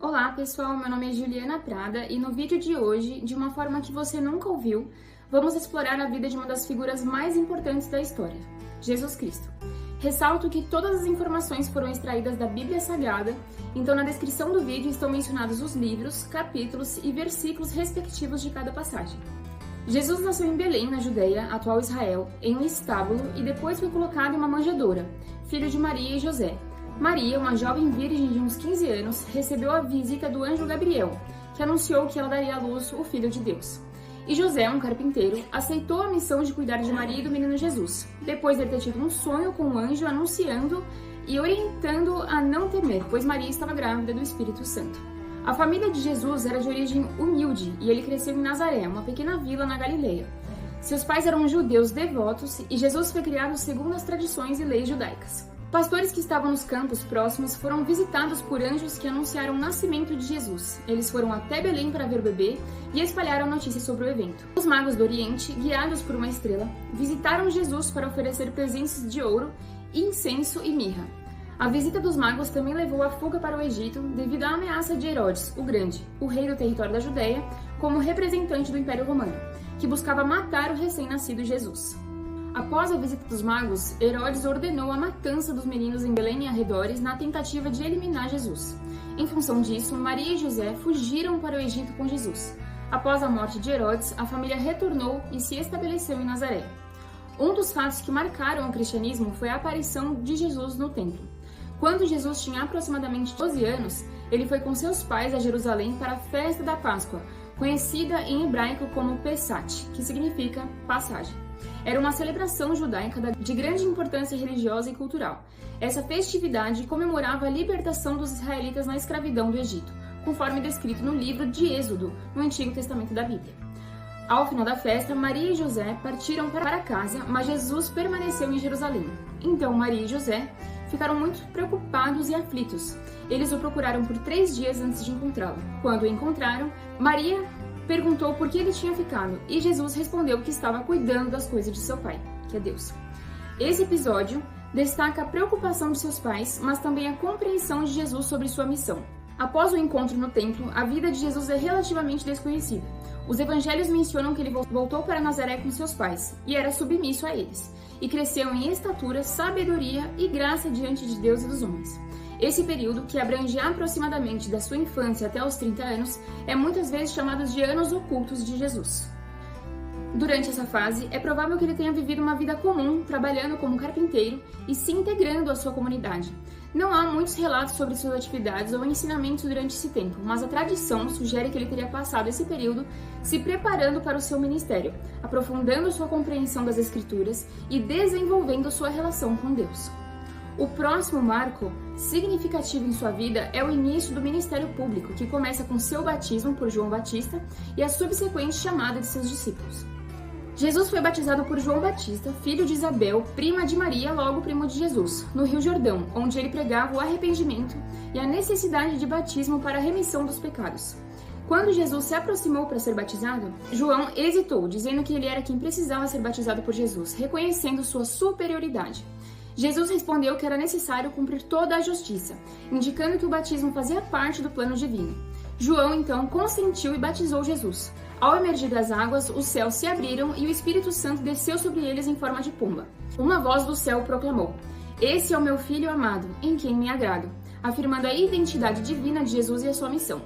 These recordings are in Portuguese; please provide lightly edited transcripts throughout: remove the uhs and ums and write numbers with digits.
Olá pessoal, meu nome é Juliana Prada e no vídeo de hoje, de uma forma que você nunca ouviu, vamos explorar a vida de uma das figuras mais importantes da história, Jesus Cristo. Ressalto que todas as informações foram extraídas da Bíblia Sagrada, então na descrição do vídeo estão mencionados os livros, capítulos e versículos respectivos de cada passagem. Jesus nasceu em Belém, na Judeia, atual Israel, em um estábulo e depois foi colocado em uma manjedoura, filho de Maria e José. Maria, uma jovem virgem de uns 15 anos, recebeu a visita do anjo Gabriel, que anunciou que ela daria à luz o Filho de Deus. E José, um carpinteiro, aceitou a missão de cuidar de Maria e do menino Jesus, depois de ter tido um sonho com o anjo anunciando e orientando a não temer, pois Maria estava grávida do Espírito Santo. A família de Jesus era de origem humilde e ele cresceu em Nazaré, uma pequena vila na Galileia. Seus pais eram judeus devotos e Jesus foi criado segundo as tradições e leis judaicas. Pastores que estavam nos campos próximos foram visitados por anjos que anunciaram o nascimento de Jesus. Eles foram até Belém para ver o bebê e espalharam notícias sobre o evento. Os magos do Oriente, guiados por uma estrela, visitaram Jesus para oferecer presentes de ouro, incenso e mirra. A visita dos magos também levou à fuga para o Egito devido à ameaça de Herodes, o Grande, o rei do território da Judéia, como representante do Império Romano, que buscava matar o recém-nascido Jesus. Após a visita dos magos, Herodes ordenou a matança dos meninos em Belém e arredores na tentativa de eliminar Jesus. Em função disso, Maria e José fugiram para o Egito com Jesus. Após a morte de Herodes, a família retornou e se estabeleceu em Nazaré. Um dos fatos que marcaram o cristianismo foi a aparição de Jesus no templo. Quando Jesus tinha aproximadamente 12 anos, ele foi com seus pais a Jerusalém para a festa da Páscoa, conhecida em hebraico como Pessach, que significa passagem. Era uma celebração judaica de grande importância religiosa e cultural. Essa festividade comemorava a libertação dos israelitas na escravidão do Egito, conforme descrito no livro de Êxodo, no Antigo Testamento da Bíblia. Ao final da festa, Maria e José partiram para casa, mas Jesus permaneceu em Jerusalém. Então Maria e José ficaram muito preocupados e aflitos. Eles o procuraram por 3 dias antes de encontrá-lo. Quando o encontraram, Maria perguntou por que ele tinha ficado, e Jesus respondeu que estava cuidando das coisas de seu pai, que é Deus. Esse episódio destaca a preocupação de seus pais, mas também a compreensão de Jesus sobre sua missão. Após o encontro no templo, a vida de Jesus é relativamente desconhecida. Os evangelhos mencionam que ele voltou para Nazaré com seus pais, e era submisso a eles, e cresceu em estatura, sabedoria e graça diante de Deus e dos homens. Esse período, que abrange aproximadamente da sua infância até os 30 anos, é muitas vezes chamado de anos ocultos de Jesus. Durante essa fase, é provável que ele tenha vivido uma vida comum, trabalhando como carpinteiro e se integrando à sua comunidade. Não há muitos relatos sobre suas atividades ou ensinamentos durante esse tempo, mas a tradição sugere que ele teria passado esse período se preparando para o seu ministério, aprofundando sua compreensão das Escrituras e desenvolvendo sua relação com Deus. O próximo marco significativo em sua vida é o início do ministério público, que começa com seu batismo por João Batista e a subsequente chamada de seus discípulos. Jesus foi batizado por João Batista, filho de Isabel, prima de Maria, logo primo de Jesus, no Rio Jordão, onde ele pregava o arrependimento e a necessidade de batismo para a remissão dos pecados. Quando Jesus se aproximou para ser batizado, João hesitou, dizendo que ele era quem precisava ser batizado por Jesus, reconhecendo sua superioridade. Jesus respondeu que era necessário cumprir toda a justiça, indicando que o batismo fazia parte do plano divino. João, então, consentiu e batizou Jesus. Ao emergir das águas, os céus se abriram e o Espírito Santo desceu sobre eles em forma de pomba. Uma voz do céu proclamou: "Esse é o meu Filho amado, em quem me agrado", afirmando a identidade divina de Jesus e a sua missão.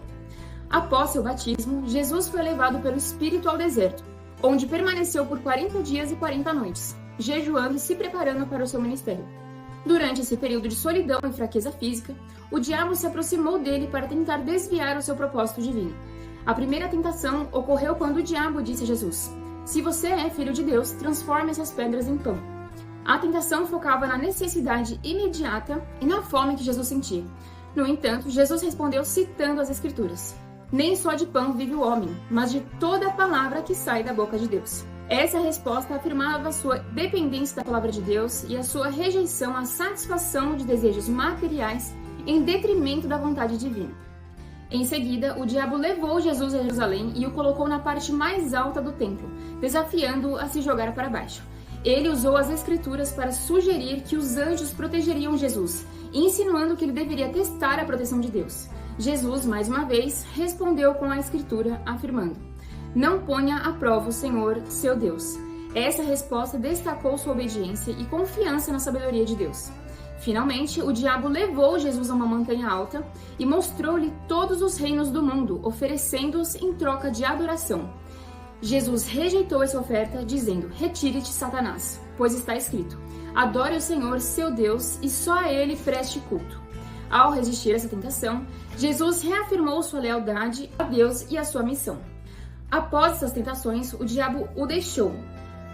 Após seu batismo, Jesus foi levado pelo Espírito ao deserto, onde permaneceu por 40 dias e 40 noites, jejuando e se preparando para o seu ministério. Durante esse período de solidão e fraqueza física, o diabo se aproximou dele para tentar desviar o seu propósito divino. A primeira tentação ocorreu quando o diabo disse a Jesus: "Se você é filho de Deus, transforme essas pedras em pão." A tentação focava na necessidade imediata e na fome que Jesus sentia. No entanto, Jesus respondeu citando as Escrituras: "Nem só de pão vive o homem, mas de toda a palavra que sai da boca de Deus." Essa resposta afirmava sua dependência da palavra de Deus e a sua rejeição à satisfação de desejos materiais em detrimento da vontade divina. Em seguida, o diabo levou Jesus a Jerusalém e o colocou na parte mais alta do templo, desafiando-o a se jogar para baixo. Ele usou as Escrituras para sugerir que os anjos protegeriam Jesus, insinuando que ele deveria testar a proteção de Deus. Jesus, mais uma vez, respondeu com a Escritura, afirmando: "Não ponha à prova o Senhor, seu Deus." Essa resposta destacou sua obediência e confiança na sabedoria de Deus. Finalmente, o diabo levou Jesus a uma montanha alta e mostrou-lhe todos os reinos do mundo, oferecendo-os em troca de adoração. Jesus rejeitou essa oferta, dizendo: "Retire-te, Satanás, pois está escrito: adore o Senhor, seu Deus, e só a ele preste culto." Ao resistir essa tentação, Jesus reafirmou sua lealdade a Deus e a sua missão. Após essas tentações, o diabo o deixou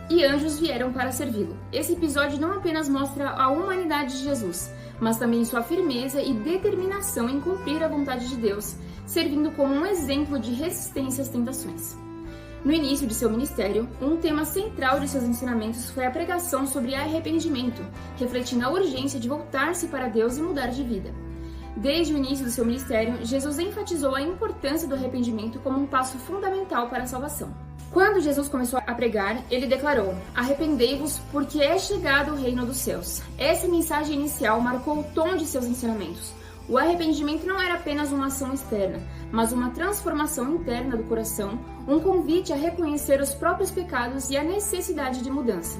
e anjos vieram para servi-lo. Esse episódio não apenas mostra a humanidade de Jesus, mas também sua firmeza e determinação em cumprir a vontade de Deus, servindo como um exemplo de resistência às tentações. No início de seu ministério, um tema central de seus ensinamentos foi a pregação sobre arrependimento, refletindo a urgência de voltar-se para Deus e mudar de vida. Desde o início do seu ministério, Jesus enfatizou a importância do arrependimento como um passo fundamental para a salvação. Quando Jesus começou a pregar, ele declarou: "Arrependei-vos, porque é chegado o reino dos céus." Essa mensagem inicial marcou o tom de seus ensinamentos. O arrependimento não era apenas uma ação externa, mas uma transformação interna do coração, um convite a reconhecer os próprios pecados e a necessidade de mudança.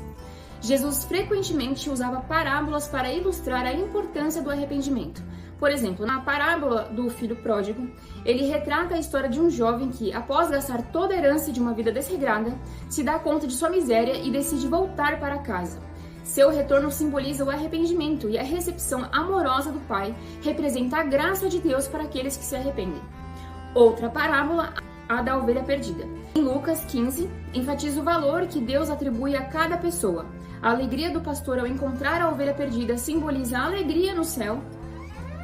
Jesus frequentemente usava parábolas para ilustrar a importância do arrependimento. Por exemplo, na parábola do filho pródigo, ele retrata a história de um jovem que, após gastar toda a herança de uma vida desregrada, se dá conta de sua miséria e decide voltar para casa. Seu retorno simboliza o arrependimento e a recepção amorosa do Pai representa a graça de Deus para aqueles que se arrependem. Outra parábola, a da ovelha perdida. Em Lucas 15, enfatiza o valor que Deus atribui a cada pessoa. A alegria do pastor ao encontrar a ovelha perdida simboliza a alegria no céu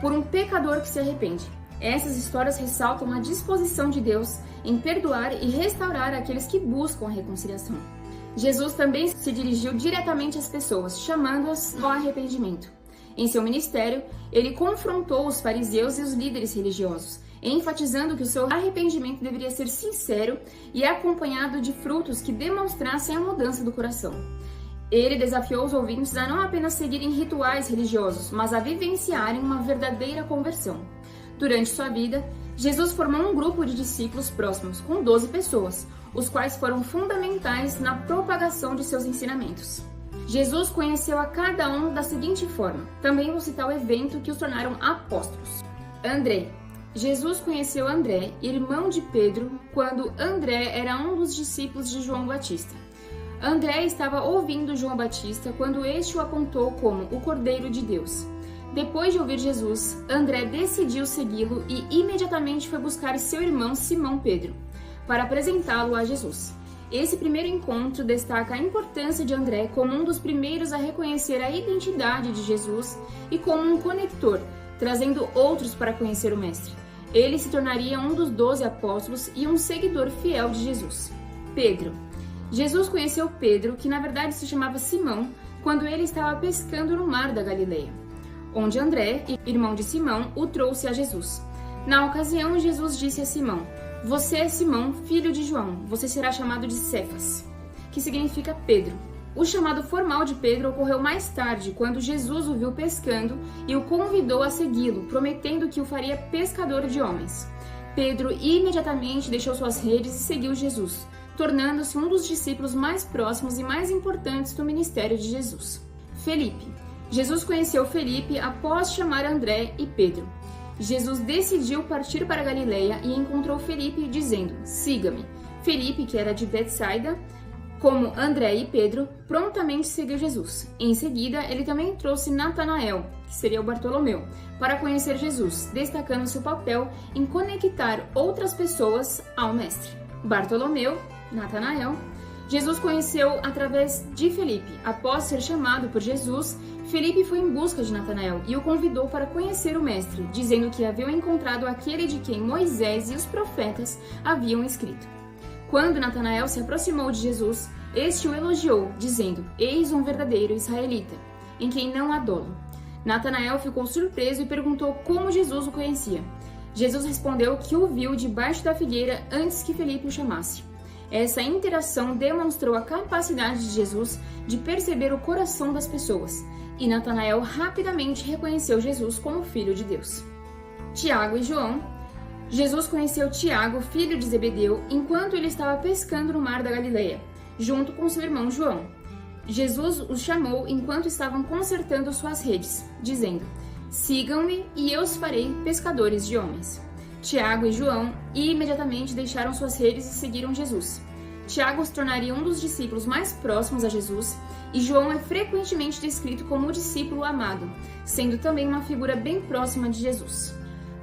por um pecador que se arrepende. Essas histórias ressaltam a disposição de Deus em perdoar e restaurar aqueles que buscam a reconciliação. Jesus também se dirigiu diretamente às pessoas, chamando-as ao arrependimento. Em seu ministério, ele confrontou os fariseus e os líderes religiosos, enfatizando que o seu arrependimento deveria ser sincero e acompanhado de frutos que demonstrassem a mudança do coração. Ele desafiou os ouvintes a não apenas seguirem rituais religiosos, mas a vivenciarem uma verdadeira conversão. Durante sua vida, Jesus formou um grupo de discípulos próximos, com 12 pessoas, os quais foram fundamentais na propagação de seus ensinamentos. Jesus conheceu a cada um da seguinte forma. Também vou citar o evento que os tornaram apóstolos. André. Jesus conheceu André, irmão de Pedro, quando André era um dos discípulos de João Batista. André estava ouvindo João Batista quando este o apontou como o Cordeiro de Deus. Depois de ouvir Jesus, André decidiu segui-lo e imediatamente foi buscar seu irmão Simão Pedro, para apresentá-lo a Jesus. Esse primeiro encontro destaca a importância de André como um dos primeiros a reconhecer a identidade de Jesus e como um conector, trazendo outros para conhecer o Mestre. Ele se tornaria um dos 12 apóstolos e um seguidor fiel de Jesus. Pedro. Jesus conheceu Pedro, que na verdade se chamava Simão, quando ele estava pescando no mar da Galileia, onde André, irmão de Simão, o trouxe a Jesus. Na ocasião, Jesus disse a Simão: "Você é Simão, filho de João, você será chamado de Cefas", que significa Pedro. O chamado formal de Pedro ocorreu mais tarde, quando Jesus o viu pescando e o convidou a segui-lo, prometendo que o faria pescador de homens. Pedro imediatamente deixou suas redes e seguiu Jesus, tornando-se um dos discípulos mais próximos e mais importantes do ministério de Jesus. Felipe. Jesus conheceu Felipe após chamar André e Pedro. Jesus decidiu partir para Galileia e encontrou Felipe dizendo: "Siga-me." Felipe, que era de Betsaida, como André e Pedro, prontamente seguiu Jesus. Em seguida, ele também trouxe Natanael, que seria o Bartolomeu, para conhecer Jesus, destacando seu papel em conectar outras pessoas ao Mestre. Bartolomeu, Natanael, Jesus conheceu através de Felipe. Após ser chamado por Jesus, Felipe foi em busca de Natanael e o convidou para conhecer o Mestre, dizendo que haviam encontrado aquele de quem Moisés e os profetas haviam escrito. Quando Natanael se aproximou de Jesus, este o elogiou, dizendo: "Eis um verdadeiro israelita, em quem não há dolo." Natanael ficou surpreso e perguntou como Jesus o conhecia. Jesus respondeu que o viu debaixo da figueira antes que Felipe o chamasse. Essa interação demonstrou a capacidade de Jesus de perceber o coração das pessoas, e Natanael rapidamente reconheceu Jesus como Filho de Deus. Tiago e João. Jesus conheceu Tiago, filho de Zebedeu, enquanto ele estava pescando no mar da Galileia, junto com seu irmão João. Jesus os chamou enquanto estavam consertando suas redes, dizendo: "Sigam-me e eu os farei pescadores de homens." Tiago e João imediatamente deixaram suas redes e seguiram Jesus. Tiago se tornaria um dos discípulos mais próximos a Jesus, e João é frequentemente descrito como o discípulo amado, sendo também uma figura bem próxima de Jesus.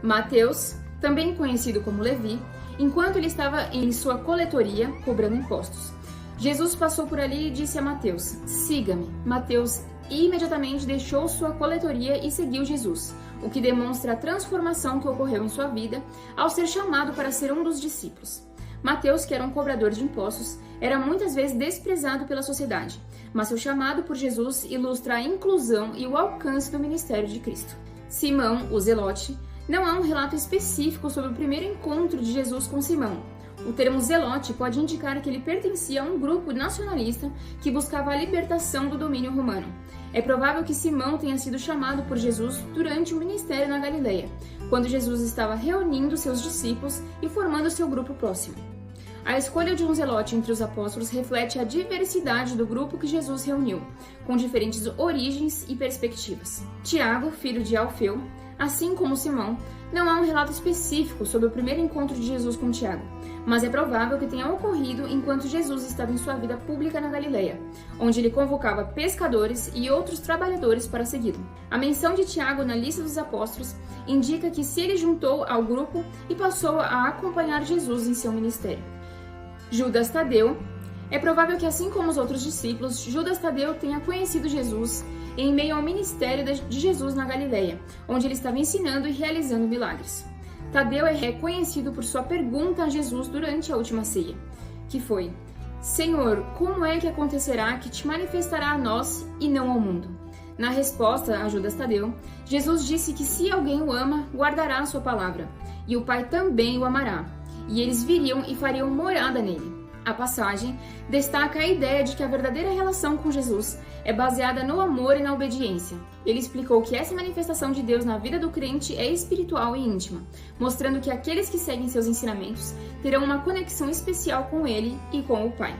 Mateus, também conhecido como Levi, enquanto ele estava em sua coletoria, cobrando impostos. Jesus passou por ali e disse a Mateus: "Siga-me." Mateus imediatamente deixou sua coletoria e seguiu Jesus, o que demonstra a transformação que ocorreu em sua vida ao ser chamado para ser um dos discípulos. Mateus, que era um cobrador de impostos, era muitas vezes desprezado pela sociedade, mas seu chamado por Jesus ilustra a inclusão e o alcance do ministério de Cristo. Simão, o Zelote, não há um relato específico sobre o primeiro encontro de Jesus com Simão. O termo Zelote pode indicar que ele pertencia a um grupo nacionalista que buscava a libertação do domínio romano. É provável que Simão tenha sido chamado por Jesus durante o ministério na Galileia, quando Jesus estava reunindo seus discípulos e formando seu grupo próximo. A escolha de um zelote entre os apóstolos reflete a diversidade do grupo que Jesus reuniu, com diferentes origens e perspectivas. Tiago, filho de Alfeu, assim como Simão, não há um relato específico sobre o primeiro encontro de Jesus com Tiago, mas é provável que tenha ocorrido enquanto Jesus estava em sua vida pública na Galileia, onde ele convocava pescadores e outros trabalhadores para segui-lo. A menção de Tiago na lista dos apóstolos indica que se ele juntou ao grupo e passou a acompanhar Jesus em seu ministério. Judas Tadeu. É provável que, assim como os outros discípulos, Judas Tadeu tenha conhecido Jesus em meio ao ministério de Jesus na Galileia, onde ele estava ensinando e realizando milagres. Tadeu é reconhecido por sua pergunta a Jesus durante a última ceia, que foi: "Senhor, como é que acontecerá que te manifestará a nós e não ao mundo?" Na resposta a Judas Tadeu, Jesus disse que se alguém o ama, guardará a sua palavra, e o Pai também o amará, e eles viriam e fariam morada nele. A passagem destaca a ideia de que a verdadeira relação com Jesus é baseada no amor e na obediência. Ele explicou que essa manifestação de Deus na vida do crente é espiritual e íntima, mostrando que aqueles que seguem seus ensinamentos terão uma conexão especial com ele e com o Pai.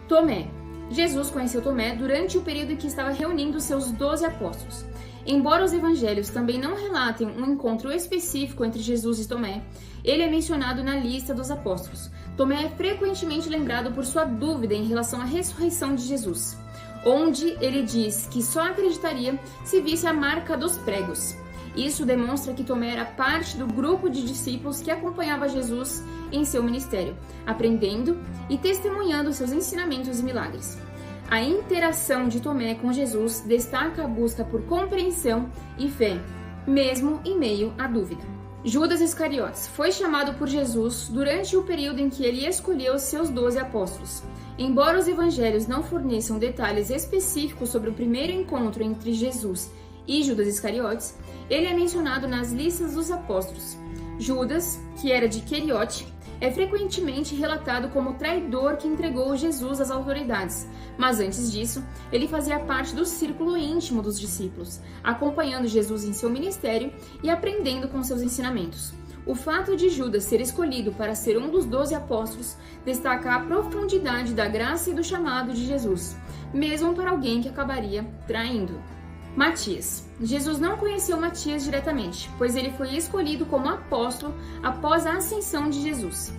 Tomé. Jesus conheceu Tomé durante o período em que estava reunindo seus 12 apóstolos. Embora os evangelhos também não relatem um encontro específico entre Jesus e Tomé, ele é mencionado na lista dos apóstolos. Tomé é frequentemente lembrado por sua dúvida em relação à ressurreição de Jesus, onde ele diz que só acreditaria se visse a marca dos pregos. Isso demonstra que Tomé era parte do grupo de discípulos que acompanhava Jesus em seu ministério, aprendendo e testemunhando seus ensinamentos e milagres. A interação de Tomé com Jesus destaca a busca por compreensão e fé, mesmo em meio à dúvida. Judas Iscariotes foi chamado por Jesus durante o período em que ele escolheu seus 12 apóstolos. Embora os evangelhos não forneçam detalhes específicos sobre o primeiro encontro entre Jesus e Judas Iscariotes, ele é mencionado nas listas dos apóstolos. Judas, que era de Queriote, é frequentemente relatado como o traidor que entregou Jesus às autoridades, mas antes disso, ele fazia parte do círculo íntimo dos discípulos, acompanhando Jesus em seu ministério e aprendendo com seus ensinamentos. O fato de Judas ser escolhido para ser um dos 12 apóstolos destaca a profundidade da graça e do chamado de Jesus, mesmo para alguém que acabaria traindo. Matias. Jesus não conheceu Matias diretamente, pois ele foi escolhido como apóstolo após a ascensão de Jesus.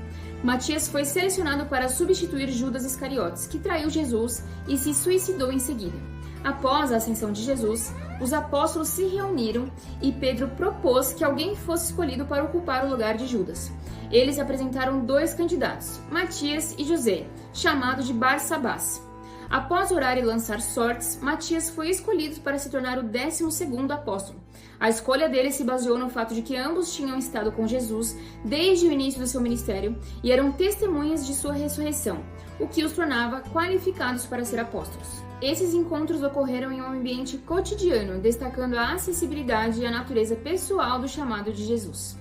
Matias foi selecionado para substituir Judas Iscariotes, que traiu Jesus e se suicidou em seguida. Após a ascensão de Jesus, os apóstolos se reuniram e Pedro propôs que alguém fosse escolhido para ocupar o lugar de Judas. Eles apresentaram 2 candidatos, Matias e José, chamado de Barsabás. Após orar e lançar sortes, Matias foi escolhido para se tornar o 12º apóstolo. A escolha dele se baseou no fato de que ambos tinham estado com Jesus desde o início do seu ministério e eram testemunhas de sua ressurreição, o que os tornava qualificados para ser apóstolos. Esses encontros ocorreram em um ambiente cotidiano, destacando a acessibilidade e a natureza pessoal do chamado de Jesus.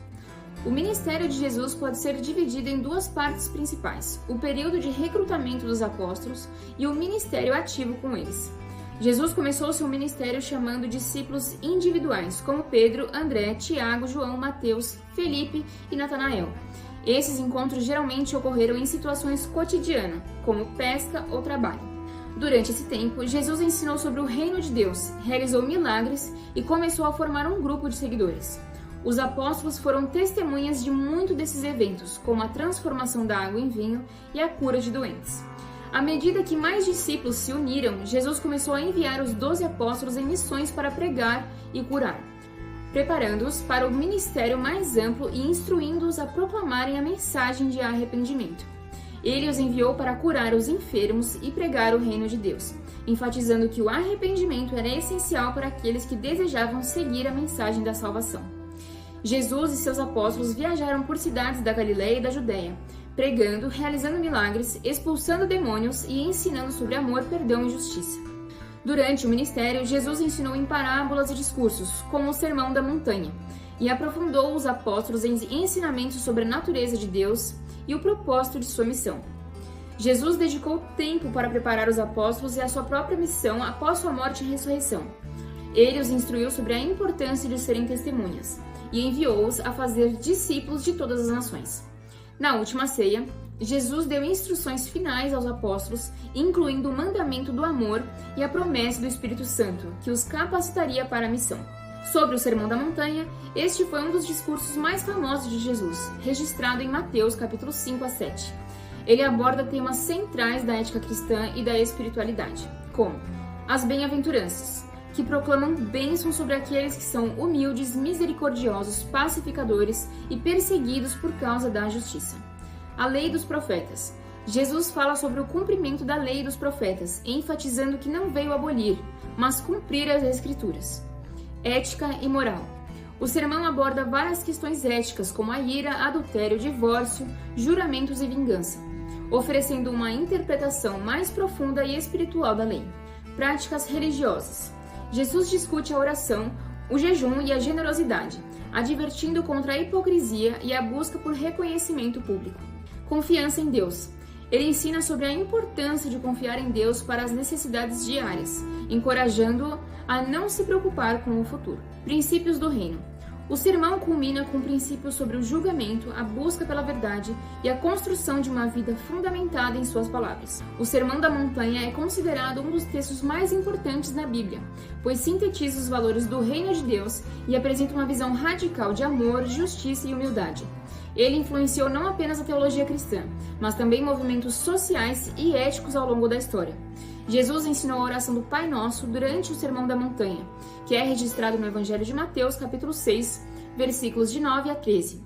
O ministério de Jesus pode ser dividido em 2 partes principais: o período de recrutamento dos apóstolos e o ministério ativo com eles. Jesus começou seu ministério chamando discípulos individuais, como Pedro, André, Tiago, João, Mateus, Felipe e Natanael. Esses encontros geralmente ocorreram em situações cotidianas, como pesca ou trabalho. Durante esse tempo, Jesus ensinou sobre o reino de Deus, realizou milagres e começou a formar um grupo de seguidores. Os apóstolos foram testemunhas de muitos desses eventos, como a transformação da água em vinho e a cura de doentes. À medida que mais discípulos se uniram, Jesus começou a enviar os 12 apóstolos em missões para pregar e curar, preparando-os para o ministério mais amplo e instruindo-os a proclamarem a mensagem de arrependimento. Ele os enviou para curar os enfermos e pregar o reino de Deus, enfatizando que o arrependimento era essencial para aqueles que desejavam seguir a mensagem da salvação. Jesus e seus apóstolos viajaram por cidades da Galiléia e da Judéia, pregando, realizando milagres, expulsando demônios e ensinando sobre amor, perdão e justiça. Durante o ministério, Jesus ensinou em parábolas e discursos, como o Sermão da Montanha, e aprofundou os apóstolos em ensinamentos sobre a natureza de Deus e o propósito de sua missão. Jesus dedicou tempo para preparar os apóstolos e a sua própria missão após sua morte e ressurreição. Ele os instruiu sobre a importância de serem testemunhas e enviou-os a fazer discípulos de todas as nações. Na última ceia, Jesus deu instruções finais aos apóstolos, incluindo o mandamento do amor e a promessa do Espírito Santo, que os capacitaria para a missão. Sobre o Sermão da Montanha, este foi um dos discursos mais famosos de Jesus, registrado em Mateus capítulo 5 a 7. Ele aborda temas centrais da ética cristã e da espiritualidade, como as bem-aventuranças, que proclamam bênçãos sobre aqueles que são humildes, misericordiosos, pacificadores e perseguidos por causa da justiça. A lei dos profetas. Jesus fala sobre o cumprimento da lei dos profetas, enfatizando que não veio abolir, mas cumprir as Escrituras. Ética e moral. O sermão aborda várias questões éticas, como a ira, adultério, divórcio, juramentos e vingança, oferecendo uma interpretação mais profunda e espiritual da lei. Práticas religiosas. Jesus discute a oração, o jejum e a generosidade, advertindo contra a hipocrisia e a busca por reconhecimento público. Confiança em Deus. Ele ensina sobre a importância de confiar em Deus para as necessidades diárias, encorajando-o a não se preocupar com o futuro. Princípios do reino. O sermão culmina com princípios sobre o julgamento, a busca pela verdade e a construção de uma vida fundamentada em suas palavras. O Sermão da Montanha é considerado um dos textos mais importantes na Bíblia, pois sintetiza os valores do reino de Deus e apresenta uma visão radical de amor, justiça e humildade. Ele influenciou não apenas a teologia cristã, mas também movimentos sociais e éticos ao longo da história. Jesus ensinou a oração do Pai Nosso durante o Sermão da Montanha, que é registrado no Evangelho de Mateus, capítulo 6, versículos de 9 a 13.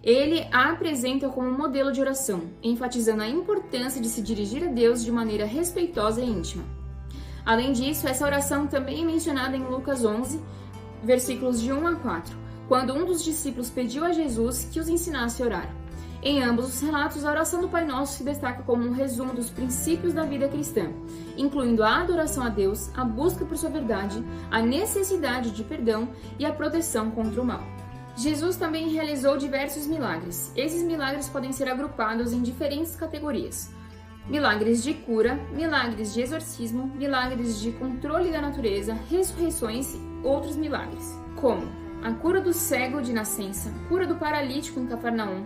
Ele a apresenta como um modelo de oração, enfatizando a importância de se dirigir a Deus de maneira respeitosa e íntima. Além disso, essa oração também é mencionada em Lucas 11, versículos de 1 a 4, quando um dos discípulos pediu a Jesus que os ensinasse a orar. Em ambos os relatos, a oração do Pai Nosso se destaca como um resumo dos princípios da vida cristã, incluindo a adoração a Deus, a busca por sua verdade, a necessidade de perdão e a proteção contra o mal. Jesus também realizou diversos milagres. Esses milagres podem ser agrupados em diferentes categorias: milagres de cura, milagres de exorcismo, milagres de controle da natureza, ressurreições e outros milagres, como a cura do cego de nascença, cura do paralítico em Cafarnaum,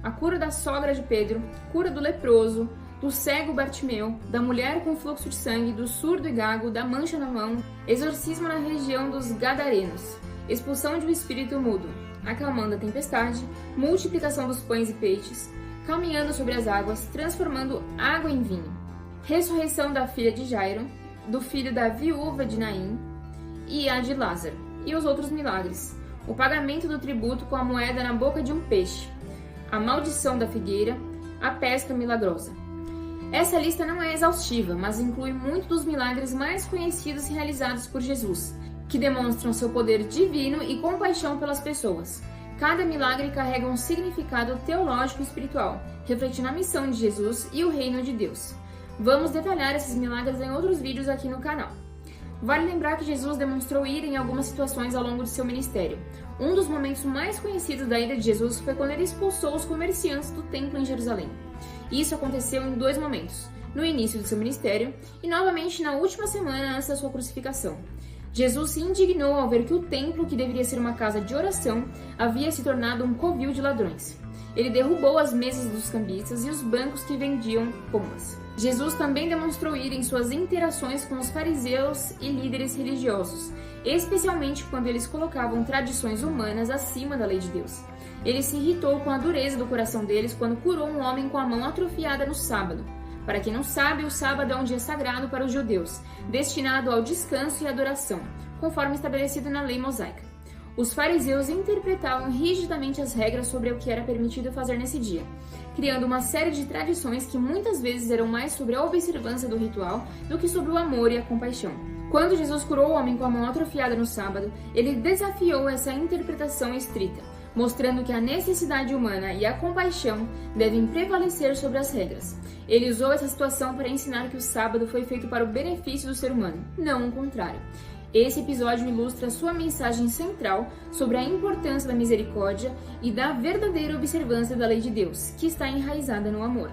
a cura da sogra de Pedro, cura do leproso, do cego Bartimeu, da mulher com fluxo de sangue, do surdo e gago, da mancha na mão, exorcismo na região dos Gadarenos, expulsão de um espírito mudo, acalmando a tempestade, multiplicação dos pães e peixes, caminhando sobre as águas, transformando água em vinho, ressurreição da filha de Jairo, do filho da viúva de Naim e a de Lázaro, e os outros milagres, o pagamento do tributo com a moeda na boca de um peixe, a maldição da figueira, a pesca milagrosa. Essa lista não é exaustiva, mas inclui muitos dos milagres mais conhecidos e realizados por Jesus, que demonstram seu poder divino e compaixão pelas pessoas. Cada milagre carrega um significado teológico e espiritual, refletindo a missão de Jesus e o reino de Deus. Vamos detalhar esses milagres em outros vídeos aqui no canal. Vale lembrar que Jesus demonstrou ira em algumas situações ao longo de seu ministério. Um dos momentos mais conhecidos da ira de Jesus foi quando ele expulsou os comerciantes do templo em Jerusalém. Isso aconteceu em dois momentos. no início do seu ministério e novamente na última semana antes da sua crucificação. Jesus se indignou ao ver que o templo, que deveria ser uma casa de oração, havia se tornado um covil de ladrões. Ele derrubou as mesas dos cambistas e os bancos que vendiam pombas. Jesus também demonstrou ira em suas interações com os fariseus e líderes religiosos, especialmente quando eles colocavam tradições humanas acima da lei de Deus. Ele se irritou com a dureza do coração deles quando curou um homem com a mão atrofiada no sábado. Para quem não sabe, o sábado é um dia sagrado para os judeus, destinado ao descanso e adoração, conforme estabelecido na lei mosaica. Os fariseus interpretavam rigidamente as regras sobre o que era permitido fazer nesse dia, criando uma série de tradições que muitas vezes eram mais sobre a observância do ritual do que sobre o amor e a compaixão. Quando Jesus curou o homem com a mão atrofiada no sábado, ele desafiou essa interpretação estrita, mostrando que a necessidade humana e a compaixão devem prevalecer sobre as regras. Ele usou essa situação para ensinar que o sábado foi feito para o benefício do ser humano, não o contrário. Esse episódio ilustra sua mensagem central sobre a importância da misericórdia e da verdadeira observância da lei de Deus, que está enraizada no amor.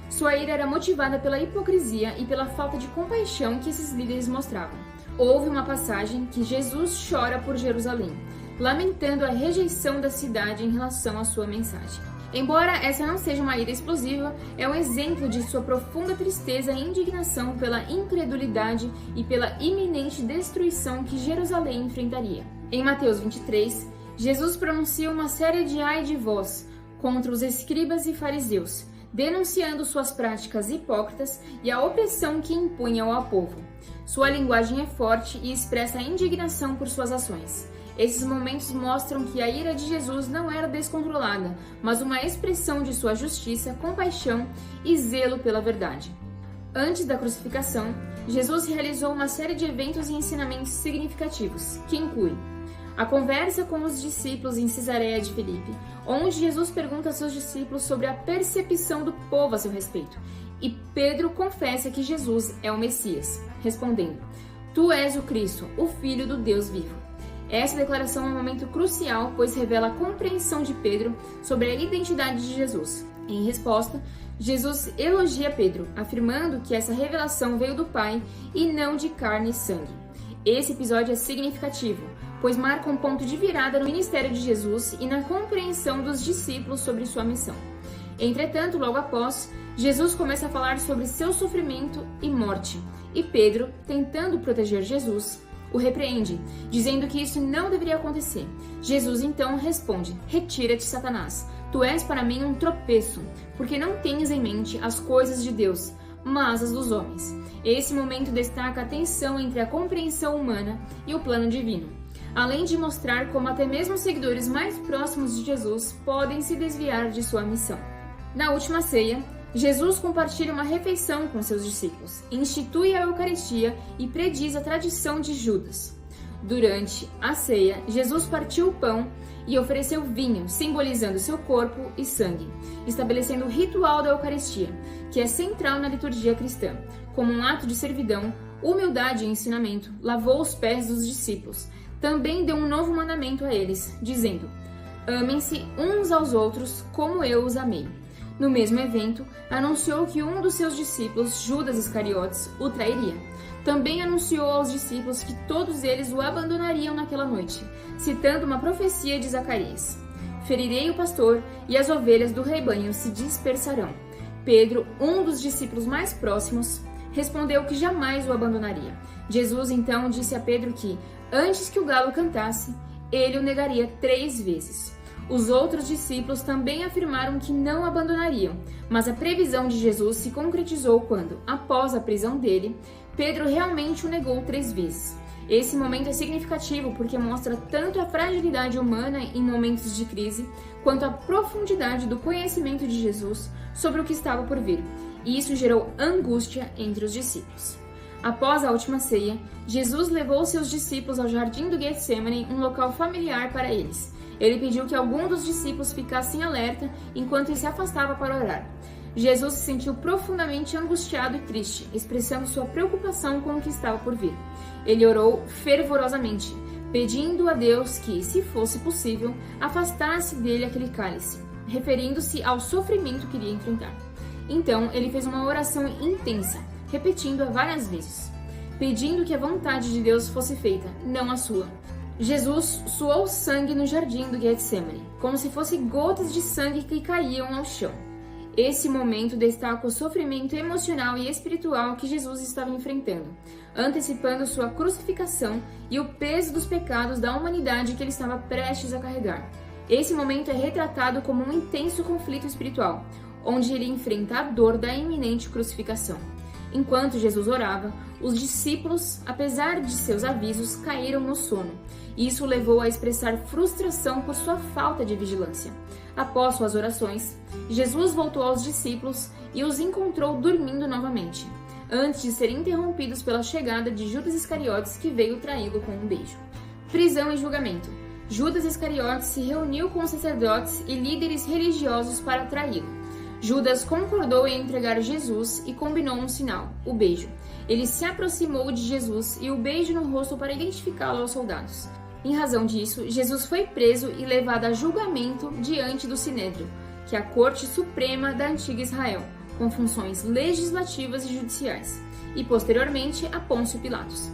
Sua ira era motivada pela hipocrisia e pela falta de compaixão que esses líderes mostravam. Houve uma passagem que Jesus chora por Jerusalém, lamentando a rejeição da cidade em relação à sua mensagem. Embora essa não seja uma ira explosiva, é um exemplo de sua profunda tristeza e indignação pela incredulidade e pela iminente destruição que Jerusalém enfrentaria. Em Mateus 23, Jesus pronuncia uma série de ai de vós contra os escribas e fariseus, denunciando suas práticas hipócritas e a opressão que impunham ao povo. Sua linguagem é forte e expressa indignação por suas ações. Esses momentos mostram que a ira de Jesus não era descontrolada, mas uma expressão de sua justiça, compaixão e zelo pela verdade. Antes da crucificação, Jesus realizou uma série de eventos e ensinamentos significativos, que inclui a conversa com os discípulos em Cesareia de Filipe, onde Jesus pergunta a seus discípulos sobre a percepção do povo a seu respeito, e Pedro confessa que Jesus é o Messias, respondendo: "Tu és o Cristo, o Filho do Deus vivo." Essa declaração é um momento crucial, pois revela a compreensão de Pedro sobre a identidade de Jesus. Em resposta, Jesus elogia Pedro, afirmando que essa revelação veio do Pai e não de carne e sangue. Esse episódio é significativo, pois marca um ponto de virada no ministério de Jesus e na compreensão dos discípulos sobre sua missão. Entretanto, logo após, Jesus começa a falar sobre seu sofrimento e morte, e Pedro, tentando proteger Jesus, o repreende, dizendo que isso não deveria acontecer. Jesus então responde: "Retira-te, Satanás. Tu és para mim um tropeço, porque não tens em mente as coisas de Deus, mas as dos homens." Esse momento destaca a tensão entre a compreensão humana e o plano divino, além de mostrar como até mesmo os seguidores mais próximos de Jesus podem se desviar de sua missão. Na última ceia, Jesus compartilha uma refeição com seus discípulos, institui a Eucaristia e prediz a tradição de Judas. Durante a ceia, Jesus partiu o pão e ofereceu vinho, simbolizando seu corpo e sangue, estabelecendo o ritual da Eucaristia, que é central na liturgia cristã. Como um ato de servidão, humildade e ensinamento, lavou os pés dos discípulos. Também deu um novo mandamento a eles, dizendo: "Amem-se uns aos outros como eu os amei." No mesmo evento, anunciou que um dos seus discípulos, Judas Iscariotes, o trairia. Também anunciou aos discípulos que todos eles o abandonariam naquela noite, citando uma profecia de Zacarias: "Ferirei o pastor e as ovelhas do rebanho se dispersarão." Pedro, um dos discípulos mais próximos, respondeu que jamais o abandonaria. Jesus então disse a Pedro que, antes que o galo cantasse, ele o negaria 3 vezes. Os outros discípulos também afirmaram que não abandonariam, mas a previsão de Jesus se concretizou quando, após a prisão dele, Pedro realmente o negou 3 vezes. Esse momento é significativo porque mostra tanto a fragilidade humana em momentos de crise, quanto a profundidade do conhecimento de Jesus sobre o que estava por vir, e isso gerou angústia entre os discípulos. Após a última ceia, Jesus levou seus discípulos ao jardim do Getsêmani, um local familiar para eles. Ele pediu que algum dos discípulos ficassem alerta enquanto ele se afastava para orar. Jesus se sentiu profundamente angustiado e triste, expressando sua preocupação com o que estava por vir. Ele orou fervorosamente, pedindo a Deus que, se fosse possível, afastasse dele aquele cálice, referindo-se ao sofrimento que iria enfrentar. Então ele fez uma oração intensa, repetindo-a várias vezes, pedindo que a vontade de Deus fosse feita, não a sua. Jesus suou sangue no jardim do Getsemane, como se fossem gotas de sangue que caíam ao chão. Esse momento destaca o sofrimento emocional e espiritual que Jesus estava enfrentando, antecipando sua crucificação e o peso dos pecados da humanidade que ele estava prestes a carregar. Esse momento é retratado como um intenso conflito espiritual, onde ele enfrenta a dor da iminente crucificação. Enquanto Jesus orava, os discípulos, apesar de seus avisos, caíram no sono. Isso o levou a expressar frustração por sua falta de vigilância. Após suas orações, Jesus voltou aos discípulos e os encontrou dormindo novamente, antes de serem interrompidos pela chegada de Judas Iscariotes, que veio traí-lo com um beijo. Prisão e julgamento. Judas Iscariotes se reuniu com os sacerdotes e líderes religiosos para traí-lo. Judas concordou em entregar Jesus e combinou um sinal, o beijo. Ele se aproximou de Jesus e o beijo no rosto para identificá-lo aos soldados. Em razão disso, Jesus foi preso e levado a julgamento diante do Sinédrio, que é a corte suprema da antiga Israel, com funções legislativas e judiciais, e posteriormente a Pôncio Pilatos.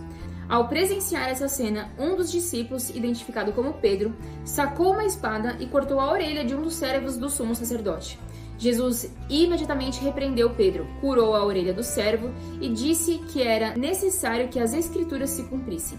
Ao presenciar essa cena, um dos discípulos, identificado como Pedro, sacou uma espada e cortou a orelha de um dos servos do sumo sacerdote. Jesus imediatamente repreendeu Pedro, curou a orelha do servo e disse que era necessário que as escrituras se cumprissem.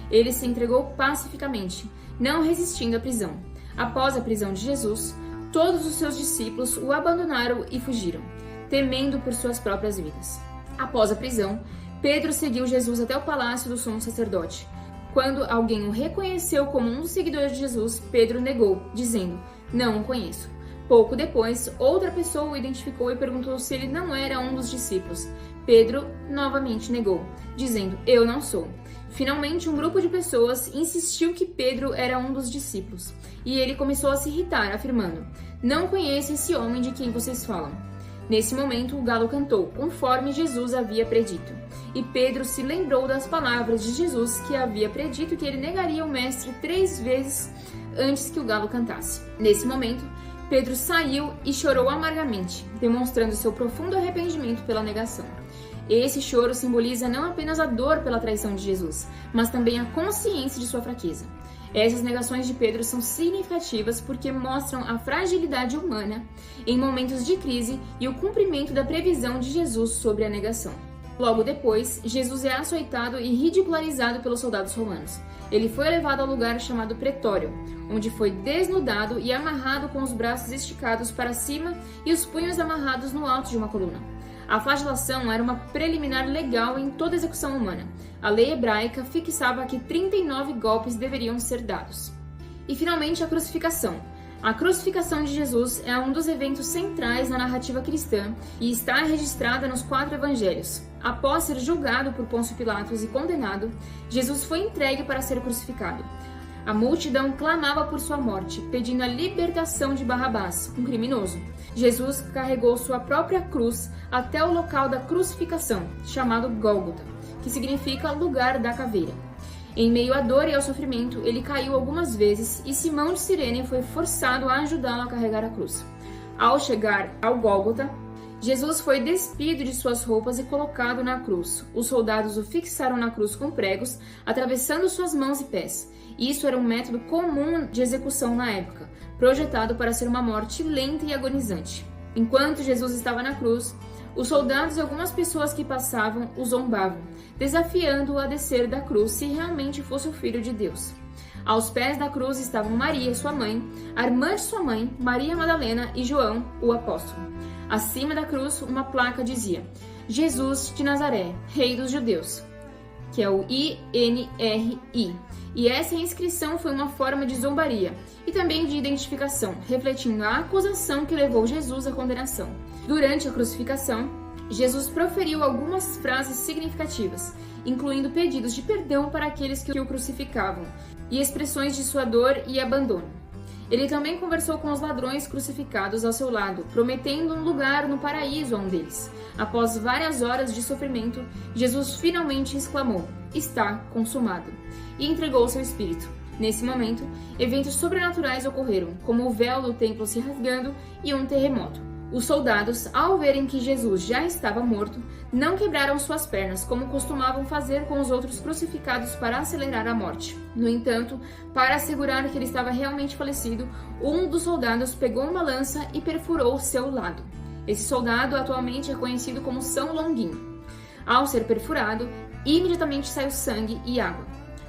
Ele se entregou pacificamente, não resistindo à prisão. Após a prisão de Jesus, todos os seus discípulos o abandonaram e fugiram, temendo por suas próprias vidas. Após a prisão, Pedro seguiu Jesus até o palácio do sumo sacerdote. Quando alguém o reconheceu como um dos seguidores de Jesus, Pedro negou, dizendo: "Não o conheço." Pouco depois, outra pessoa o identificou e perguntou se ele não era um dos discípulos. Pedro novamente negou, dizendo: "Eu não sou." Finalmente, um grupo de pessoas insistiu que Pedro era um dos discípulos, e ele começou a se irritar, afirmando: "Não conheço esse homem de quem vocês falam." Nesse momento, o galo cantou, conforme Jesus havia predito. E Pedro se lembrou das palavras de Jesus, que havia predito que ele negaria o mestre 3 vezes antes que o galo cantasse. Nesse momento, Pedro saiu e chorou amargamente, demonstrando seu profundo arrependimento pela negação. Esse choro simboliza não apenas a dor pela traição de Jesus, mas também a consciência de sua fraqueza. Essas negações de Pedro são significativas porque mostram a fragilidade humana em momentos de crise e o cumprimento da previsão de Jesus sobre a negação. Logo depois, Jesus é açoitado e ridicularizado pelos soldados romanos. Ele foi levado ao lugar chamado Pretório, onde foi desnudado e amarrado com os braços esticados para cima e os punhos amarrados no alto de uma coluna. A flagelação era uma preliminar legal em toda execução humana. A lei hebraica fixava que 39 golpes deveriam ser dados. E finalmente a crucificação. A crucificação de Jesus é um dos eventos centrais na narrativa cristã e está registrada nos 4 evangelhos. Após ser julgado por Pôncio Pilatos e condenado, Jesus foi entregue para ser crucificado. A multidão clamava por sua morte, pedindo a libertação de Barrabás, um criminoso. Jesus carregou sua própria cruz até o local da crucificação, chamado Gólgota, que significa lugar da caveira. Em meio à dor e ao sofrimento, ele caiu algumas vezes e Simão de Cirene foi forçado a ajudá-lo a carregar a cruz. Ao chegar ao Gólgota, Jesus foi despido de suas roupas e colocado na cruz. Os soldados o fixaram na cruz com pregos, atravessando suas mãos e pés. Isso era um método comum de execução na época, projetado para ser uma morte lenta e agonizante. Enquanto Jesus estava na cruz, os soldados e algumas pessoas que passavam o zombavam, desafiando-o a descer da cruz se realmente fosse o Filho de Deus. Aos pés da cruz estavam Maria, sua mãe, a irmã de sua mãe, Maria Madalena e João, o apóstolo. Acima da cruz, uma placa dizia: Jesus de Nazaré, Rei dos Judeus, que é o INRI. E essa inscrição foi uma forma de zombaria e também de identificação, refletindo a acusação que levou Jesus à condenação. Durante a crucificação, Jesus proferiu algumas frases significativas, incluindo pedidos de perdão para aqueles que o crucificavam e expressões de sua dor e abandono. Ele também conversou com os ladrões crucificados ao seu lado, prometendo um lugar no paraíso a um deles. Após várias horas de sofrimento, Jesus finalmente exclamou: "Está consumado", e entregou seu espírito. Nesse momento, eventos sobrenaturais ocorreram, como o véu do templo se rasgando e um terremoto. Os soldados, ao verem que Jesus já estava morto, não quebraram suas pernas, como costumavam fazer com os outros crucificados para acelerar a morte. No entanto, para assegurar que ele estava realmente falecido, um dos soldados pegou uma lança e perfurou seu lado. Esse soldado atualmente é conhecido como São Longuinho. Ao ser perfurado, imediatamente saiu sangue e água.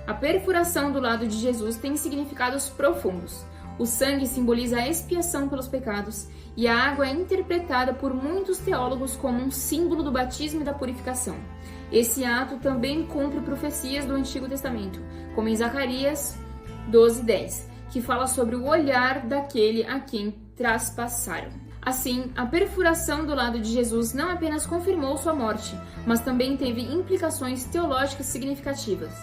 A perfuração do lado de Jesus tem significados profundos. O sangue simboliza a expiação pelos pecados e a água é interpretada por muitos teólogos como um símbolo do batismo e da purificação. Esse ato também cumpre profecias do Antigo Testamento, como em Zacarias 12:10, que fala sobre o olhar daquele a quem traspassaram. Assim, a perfuração do lado de Jesus não apenas confirmou sua morte, mas também teve implicações teológicas significativas,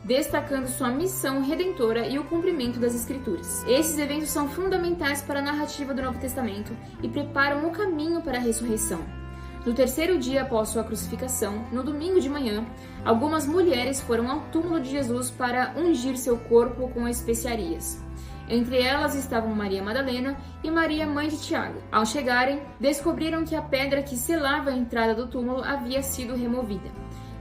destacando sua missão redentora e o cumprimento das Escrituras. Esses eventos são fundamentais para a narrativa do Novo Testamento e preparam o caminho para a ressurreição. No terceiro dia após sua crucificação, no domingo de manhã, algumas mulheres foram ao túmulo de Jesus para ungir seu corpo com especiarias. Entre elas estavam Maria Madalena e Maria, mãe de Tiago. Ao chegarem, descobriram que a pedra que selava a entrada do túmulo havia sido removida.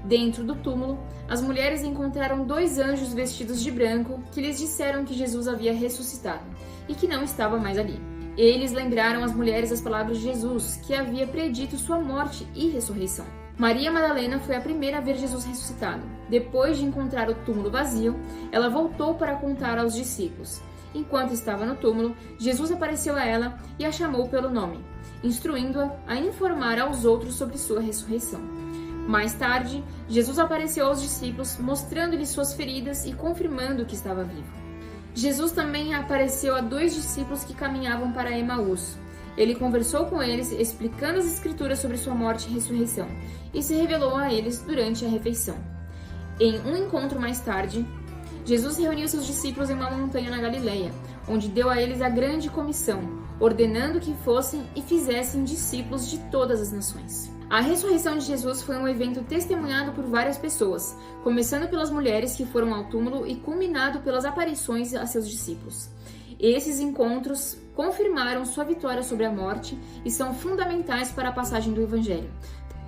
Dentro do túmulo, as mulheres encontraram 2 anjos vestidos de branco que lhes disseram que Jesus havia ressuscitado e que não estava mais ali. Eles lembraram as mulheres as palavras de Jesus, que havia predito sua morte e ressurreição. Maria Madalena foi a primeira a ver Jesus ressuscitado. Depois de encontrar o túmulo vazio, ela voltou para contar aos discípulos. Enquanto estava no túmulo, Jesus apareceu a ela e a chamou pelo nome, instruindo-a a informar aos outros sobre sua ressurreição. Mais tarde, Jesus apareceu aos discípulos, mostrando-lhes suas feridas e confirmando que estava vivo. Jesus também apareceu a 2 discípulos que caminhavam para Emaús. Ele conversou com eles, explicando as Escrituras sobre sua morte e ressurreição, e se revelou a eles durante a refeição. Em um encontro mais tarde, Jesus reuniu seus discípulos em uma montanha na Galileia, onde deu a eles a grande comissão, ordenando que fossem e fizessem discípulos de todas as nações. A ressurreição de Jesus foi um evento testemunhado por várias pessoas, começando pelas mulheres que foram ao túmulo e culminado pelas aparições a seus discípulos. Esses encontros confirmaram sua vitória sobre a morte e são fundamentais para a passagem do Evangelho,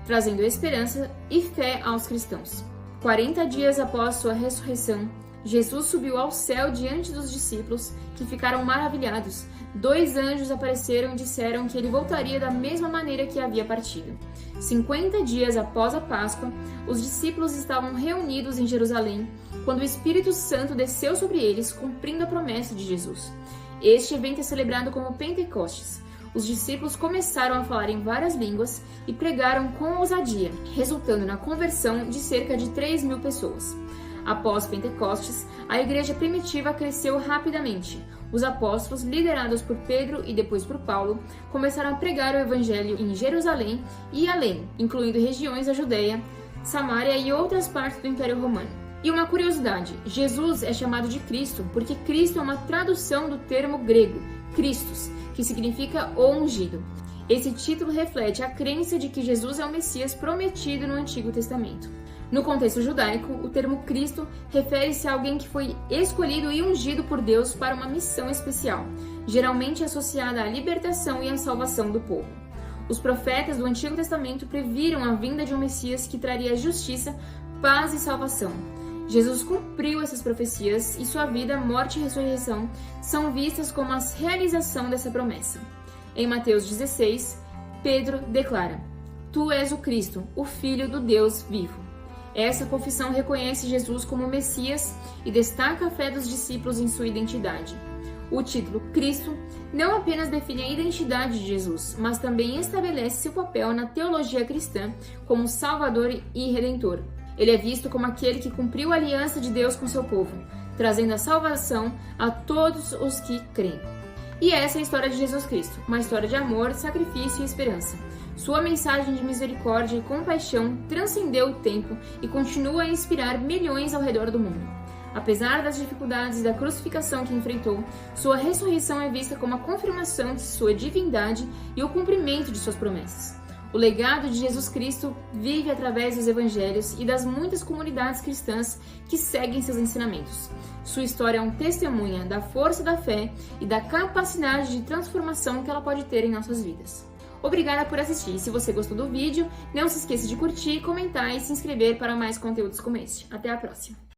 trazendo esperança e fé aos cristãos. 40 dias após sua ressurreição, Jesus subiu ao céu diante dos discípulos, que ficaram maravilhados. 2 anjos apareceram e disseram que ele voltaria da mesma maneira que havia partido. 50 dias após a Páscoa, os discípulos estavam reunidos em Jerusalém, quando o Espírito Santo desceu sobre eles, cumprindo a promessa de Jesus. Este evento é celebrado como Pentecostes. Os discípulos começaram a falar em várias línguas e pregaram com ousadia, resultando na conversão de cerca de 3.000 pessoas. Após Pentecostes, a igreja primitiva cresceu rapidamente. Os apóstolos, liderados por Pedro e depois por Paulo, começaram a pregar o evangelho em Jerusalém e além, incluindo regiões da Judeia, Samária e outras partes do Império Romano. E uma curiosidade, Jesus é chamado de Cristo porque Cristo é uma tradução do termo grego, Christos, que significa o ungido. Esse título reflete a crença de que Jesus é o Messias prometido no Antigo Testamento. No contexto judaico, o termo Cristo refere-se a alguém que foi escolhido e ungido por Deus para uma missão especial, geralmente associada à libertação e à salvação do povo. Os profetas do Antigo Testamento previram a vinda de um Messias que traria justiça, paz e salvação. Jesus cumpriu essas profecias e sua vida, morte e ressurreição são vistas como a realização dessa promessa. Em Mateus 16, Pedro declara: "Tu és o Cristo, o Filho do Deus vivo." Essa confissão reconhece Jesus como Messias e destaca a fé dos discípulos em sua identidade. O título Cristo não apenas define a identidade de Jesus, mas também estabelece seu papel na teologia cristã como Salvador e Redentor. Ele é visto como aquele que cumpriu a aliança de Deus com seu povo, trazendo a salvação a todos os que creem. E essa é a história de Jesus Cristo, uma história de amor, sacrifício e esperança. Sua mensagem de misericórdia e compaixão transcendeu o tempo e continua a inspirar milhões ao redor do mundo. Apesar das dificuldades da crucificação que enfrentou, sua ressurreição é vista como a confirmação de sua divindade e o cumprimento de suas promessas. O legado de Jesus Cristo vive através dos evangelhos e das muitas comunidades cristãs que seguem seus ensinamentos. Sua história é um testemunho da força da fé e da capacidade de transformação que ela pode ter em nossas vidas. Obrigada por assistir. Se você gostou do vídeo, não se esqueça de curtir, comentar e se inscrever para mais conteúdos como este. Até a próxima!